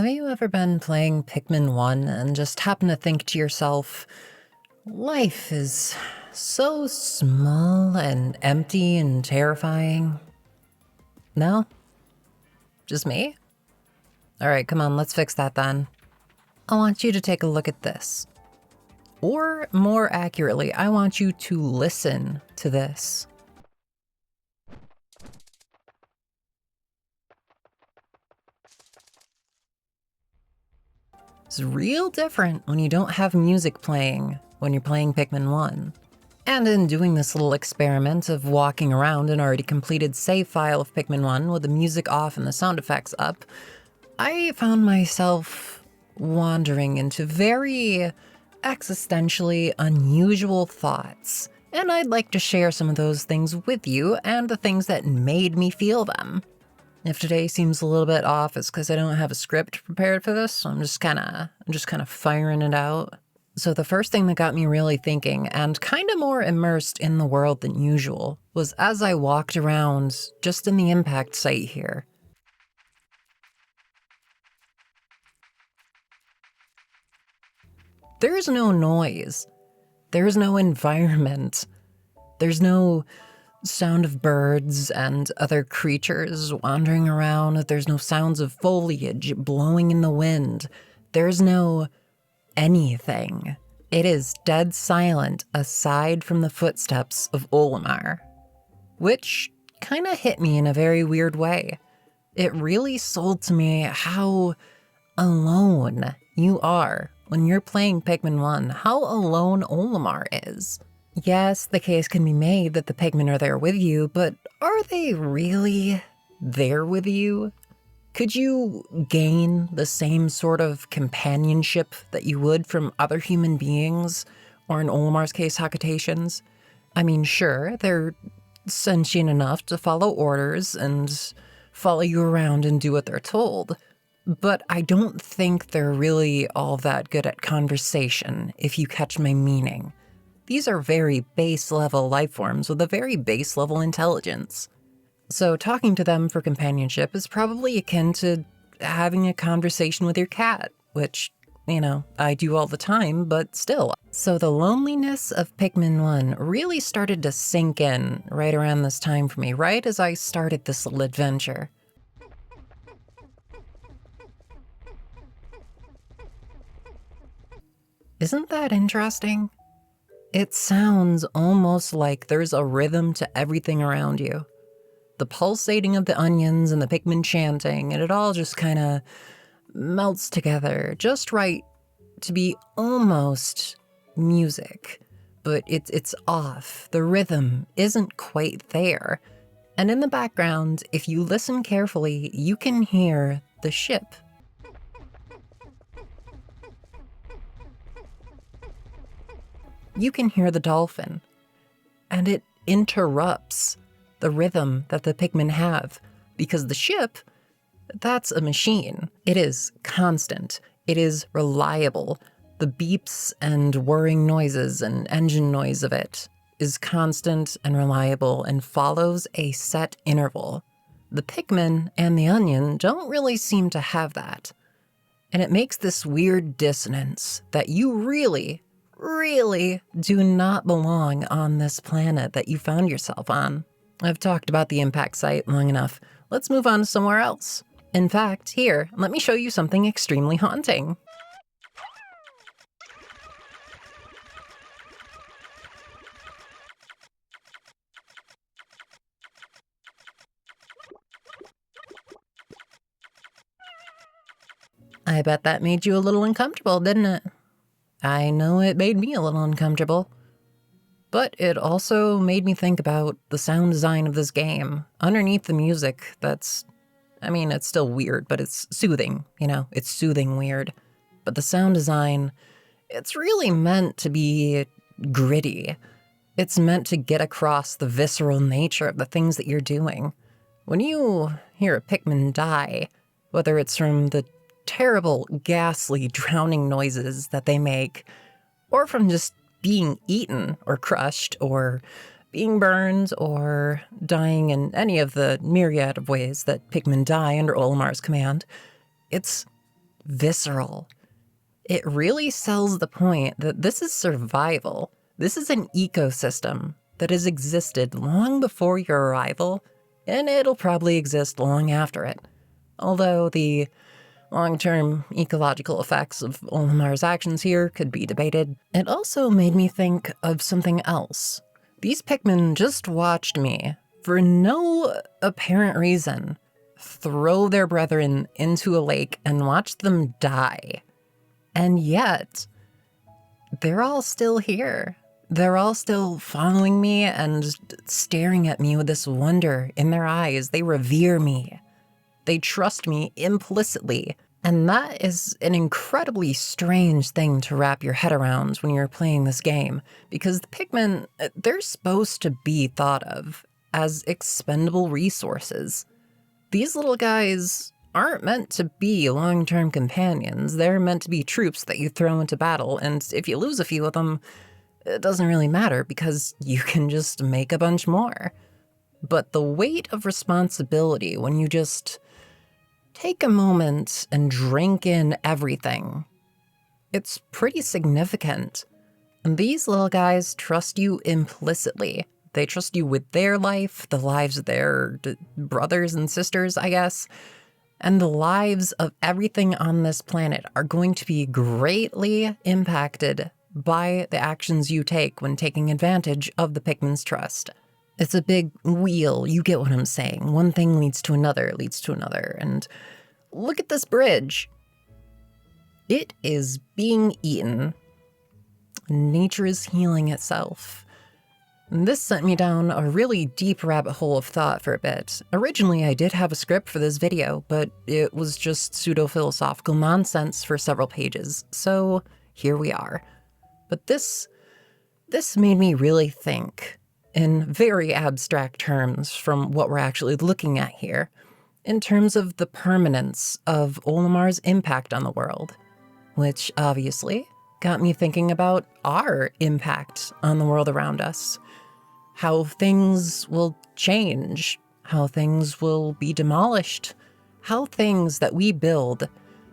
Have you ever been playing Pikmin 1 and just happened to think to yourself, life is so small and empty and terrifying? No? Just me? Alright, come on, let's fix that then. I want you to take a look at this. Or more accurately, I want you to listen to this. It's real different when you don't have music playing when you're playing Pikmin 1. And in doing this little experiment of walking around an already completed save file of Pikmin 1 with the music off and the sound effects up, I found myself wandering into very existentially unusual thoughts. And I'd like to share some of those things with you and the things that made me feel them. If today seems a little bit off, it's because I don't have a script prepared for this, so I'm just kind of firing it out. So the first thing that got me really thinking and kind of more immersed in the world than usual was as I walked around just in the impact site here. There's no noise. There's no environment. There's no sound of birds and other creatures wandering around. There's no sounds of foliage blowing in the wind. There's no anything. It is dead silent aside from the footsteps of Olimar, which kind of hit me in a very weird way. It really sold to me how alone you are when you're playing Pikmin 1, how alone Olimar is. Yes, the case can be made that the Pikmin are there with you, but are they really there with you? Could you gain the same sort of companionship that you would from other human beings, or in Olimar's case, Hakatations? I mean, sure, they're sentient enough to follow orders and follow you around and do what they're told, but I don't think they're really all that good at conversation, if you catch my meaning. These are very base-level life forms with a very base-level intelligence. So talking to them for companionship is probably akin to having a conversation with your cat, which, I do all the time, but still. So the loneliness of Pikmin 1 really started to sink in right around this time for me, right as I started this little adventure. Isn't that interesting? It sounds almost like there's a rhythm to everything around you. The pulsating of the onions and the Pikmin chanting, and it all just kind of melts together just right to be almost music. But it's off. The rhythm isn't quite there. And in the background, if you listen carefully, you can hear the ship. You can hear the dolphin, and it interrupts the rhythm that the Pikmin have, because the ship, that's a machine. It is constant. It is reliable. The beeps and whirring noises and engine noise of it is constant and reliable and follows a set interval. The Pikmin and the onion don't really seem to have that. And it makes this weird dissonance that you really do not belong on this planet that you found yourself on. I've talked about the impact site long enough. Let's move on to somewhere else. In fact, here, let me show you something extremely haunting. I bet that made you a little uncomfortable, didn't it? I know it made me a little uncomfortable. But it also made me think about the sound design of this game. Underneath the music, it's still weird, but it's soothing, it's soothing weird. But the sound design, it's really meant to be gritty. It's meant to get across the visceral nature of the things that you're doing. When you hear a Pikmin die, whether it's from the terrible, ghastly, drowning noises that they make, or from just being eaten or crushed or being burned or dying in any of the myriad of ways that Pikmin die under Olimar's command, it's visceral. It really sells the point that this is survival. This is an ecosystem that has existed long before your arrival, and it'll probably exist long after it. Although the long-term ecological effects of Olimar's actions here could be debated. It also made me think of something else. These Pikmin just watched me, for no apparent reason, throw their brethren into a lake and watch them die. And yet, they're all still here. They're all still following me and staring at me with this wonder in their eyes. They revere me. They trust me implicitly. And that is an incredibly strange thing to wrap your head around when you're playing this game, because the Pikmin, they're supposed to be thought of as expendable resources. These little guys aren't meant to be long-term companions. They're meant to be troops that you throw into battle, and if you lose a few of them, it doesn't really matter because you can just make a bunch more. But the weight of responsibility when you just take a moment and drink in everything, it's pretty significant. And these little guys trust you implicitly. They trust you with their life, the lives of their brothers and sisters, I guess. And the lives of everything on this planet are going to be greatly impacted by the actions you take when taking advantage of the Pikmin's trust. It's a big wheel, you get what I'm saying. One thing leads to another, and look at this bridge. It is being eaten. Nature is healing itself. And this sent me down a really deep rabbit hole of thought for a bit. Originally, I did have a script for this video, but it was just pseudo-philosophical nonsense for several pages, so here we are. But this made me really think in very abstract terms from what we're actually looking at here, in terms of the permanence of Olimar's impact on the world, which obviously got me thinking about our impact on the world around us, how things will change, how things will be demolished, how things that we build,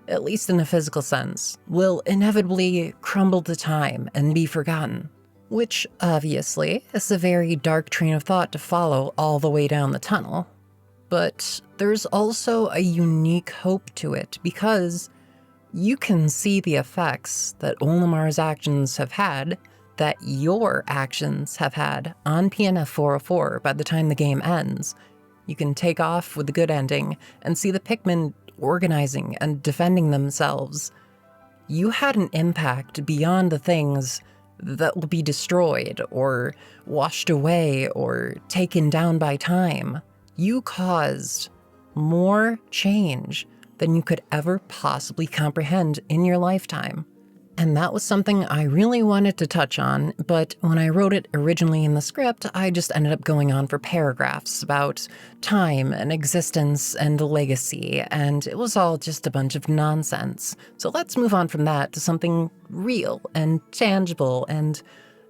at least in a physical sense, will inevitably crumble to time and be forgotten. Which, obviously, is a very dark train of thought to follow all the way down the tunnel. But there's also a unique hope to it, because you can see the effects that Olimar's actions have had, that your actions have had on PNF 404 by the time the game ends. You can take off with the good ending and see the Pikmin organizing and defending themselves. You had an impact beyond the things that will be destroyed or washed away or taken down by time. You caused more change than you could ever possibly comprehend in your lifetime. And that was something I really wanted to touch on, but when I wrote it originally in the script, I just ended up going on for paragraphs about time and existence and legacy, and it was all just a bunch of nonsense. So let's move on from that to something real and tangible and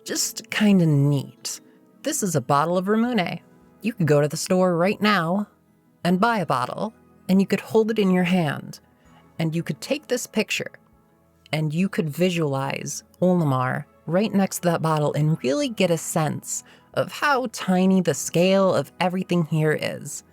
just kind of neat. This is a bottle of Ramune. You could go to the store right now and buy a bottle, and you could hold it in your hand, and you could take this picture, and you could visualize Olimar right next to that bottle and really get a sense of how tiny the scale of everything here is.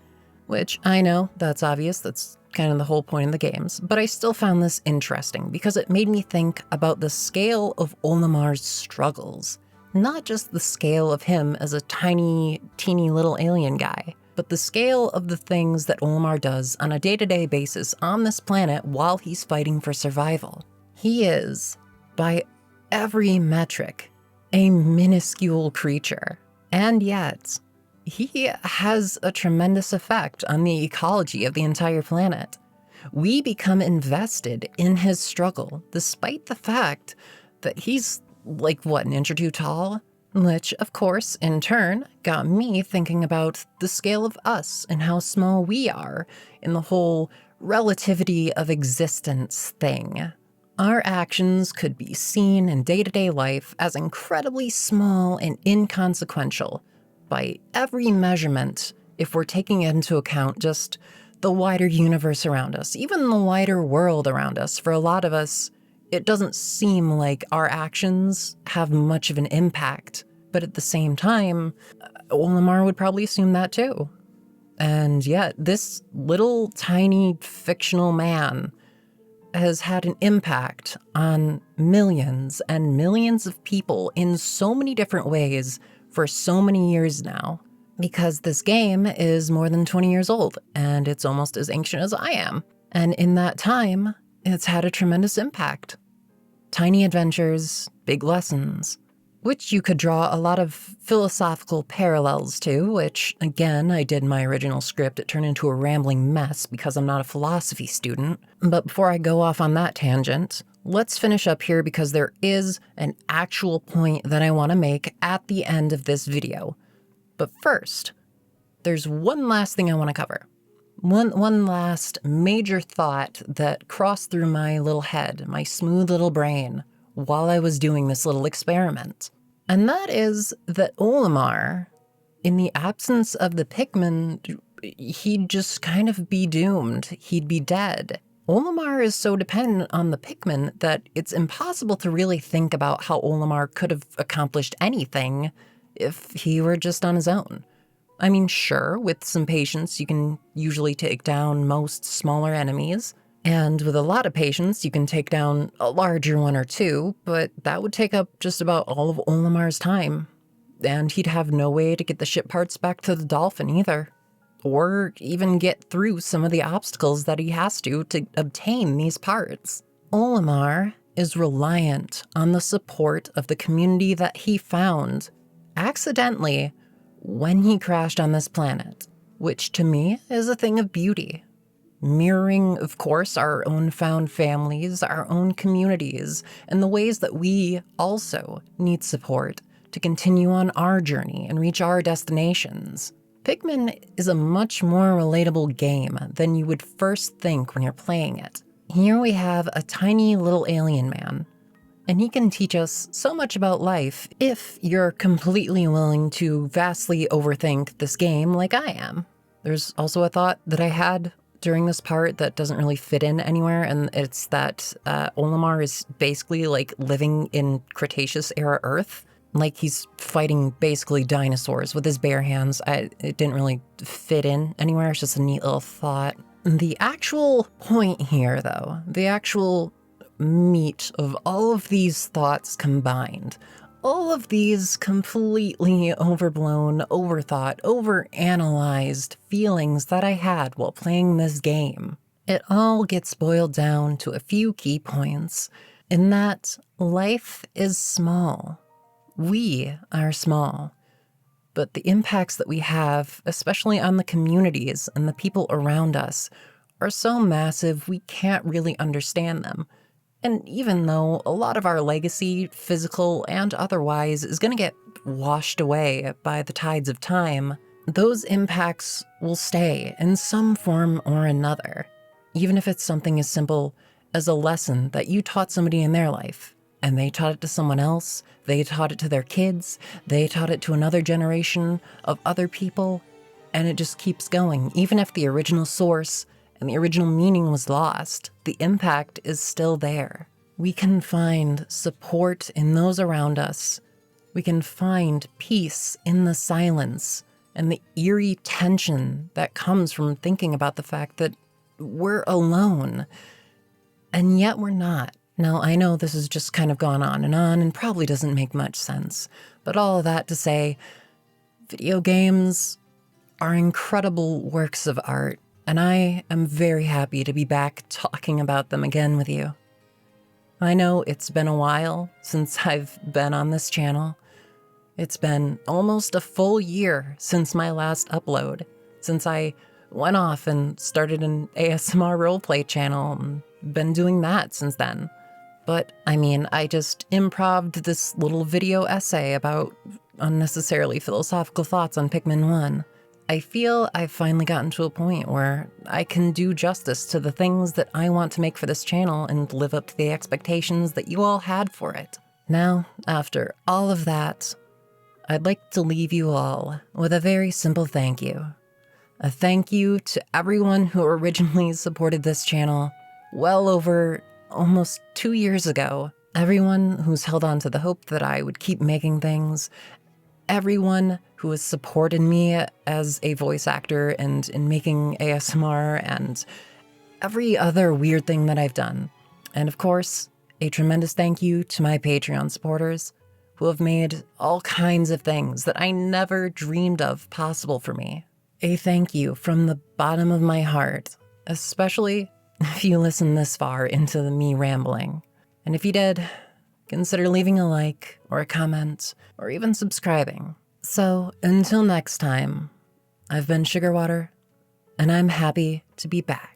Which, I know, that's obvious, that's kind of the whole point of the games, but I still found this interesting because it made me think about the scale of Olimar's struggles. Not just the scale of him as a tiny, teeny little alien guy, but the scale of the things that Olimar does on a day-to-day basis on this planet while he's fighting for survival. He is, by every metric, a minuscule creature, and yet he has a tremendous effect on the ecology of the entire planet. We become invested in his struggle, despite the fact that he's like, an inch or two tall? Which, of course, in turn, got me thinking about the scale of us and how small we are in the whole relativity of existence thing. Our actions could be seen in day-to-day life as incredibly small and inconsequential by every measurement if we're taking into account just the wider universe around us, even the wider world around us. For a lot of us, it doesn't seem like our actions have much of an impact. But at the same time, Olimar would probably assume that too. And yet, this little tiny fictional man has had an impact on millions and millions of people in so many different ways for so many years now. Because this game is more than 20 years old, and it's almost as ancient as I am. And in that time, it's had a tremendous impact. Tiny adventures, big lessons, which you could draw a lot of philosophical parallels to, which, again, I did in my original script. It turned into a rambling mess because I'm not a philosophy student. But before I go off on that tangent, let's finish up here because there is an actual point that I want to make at the end of this video. But first, there's one last thing I want to cover. One last major thought that crossed through my little head, my smooth little brain, while I was doing this little experiment. And that is that Olimar, in the absence of the Pikmin, he'd just kind of be doomed. He'd be dead. Olimar is so dependent on the Pikmin that it's impossible to really think about how Olimar could have accomplished anything if he were just on his own. I mean, sure, with some patience, you can usually take down most smaller enemies. And with a lot of patience, you can take down a larger one or two, but that would take up just about all of Olimar's time. And he'd have no way to get the ship parts back to the dolphin either. Or even get through some of the obstacles that he has to obtain these parts. Olimar is reliant on the support of the community that he found accidentally when he crashed on this planet, which to me is a thing of beauty. Mirroring, of course, our own found families, our own communities, and the ways that we also need support to continue on our journey and reach our destinations. Pikmin is a much more relatable game than you would first think when you're playing it. Here we have a tiny little alien man, and he can teach us so much about life if you're completely willing to vastly overthink this game like I am. There's also a thought that I had during this part that doesn't really fit in anywhere, and it's that Olimar is basically like living in Cretaceous era Earth. Like he's fighting basically dinosaurs with his bare hands. It didn't really fit in anywhere. It's just a neat little thought. The actual point here, though, the actual meat of all of these thoughts combined, all of these completely overblown, overthought, overanalyzed feelings that I had while playing this game, it all gets boiled down to a few key points, in that life is small. We are small, but the impacts that we have, especially on the communities and the people around us, are so massive we can't really understand them. And even though a lot of our legacy, physical and otherwise, is going to get washed away by the tides of time, those impacts will stay in some form or another. Even if it's something as simple as a lesson that you taught somebody in their life, and they taught it to someone else, they taught it to their kids, they taught it to another generation of other people, and it just keeps going. Even if the original source and the original meaning was lost, the impact is still there. We can find support in those around us. We can find peace in the silence and the eerie tension that comes from thinking about the fact that we're alone, and yet we're not. Now, I know this has just kind of gone on and probably doesn't make much sense, but all of that to say, video games are incredible works of art, and I am very happy to be back talking about them again with you. I know it's been a while since I've been on this channel. It's been almost a full year since my last upload, since I went off and started an ASMR roleplay channel and been doing that since then. But, I mean, I just improv'd this little video essay about unnecessarily philosophical thoughts on Pikmin 1. I feel I've finally gotten to a point where I can do justice to the things that I want to make for this channel and live up to the expectations that you all had for it. Now, after all of that, I'd like to leave you all with a very simple thank you. A thank you to everyone who originally supported this channel well over almost 2 years ago. Everyone who's held on to the hope that I would keep making things. Everyone who has supported me as a voice actor and in making ASMR and every other weird thing that I've done. And of course, a tremendous thank you to my Patreon supporters who have made all kinds of things that I never dreamed of possible for me. A thank you from the bottom of my heart, especially if you listen this far into me rambling. And if you did, consider leaving a like or a comment or even subscribing. So until next time, I've been Sugarwater, and I'm happy to be back.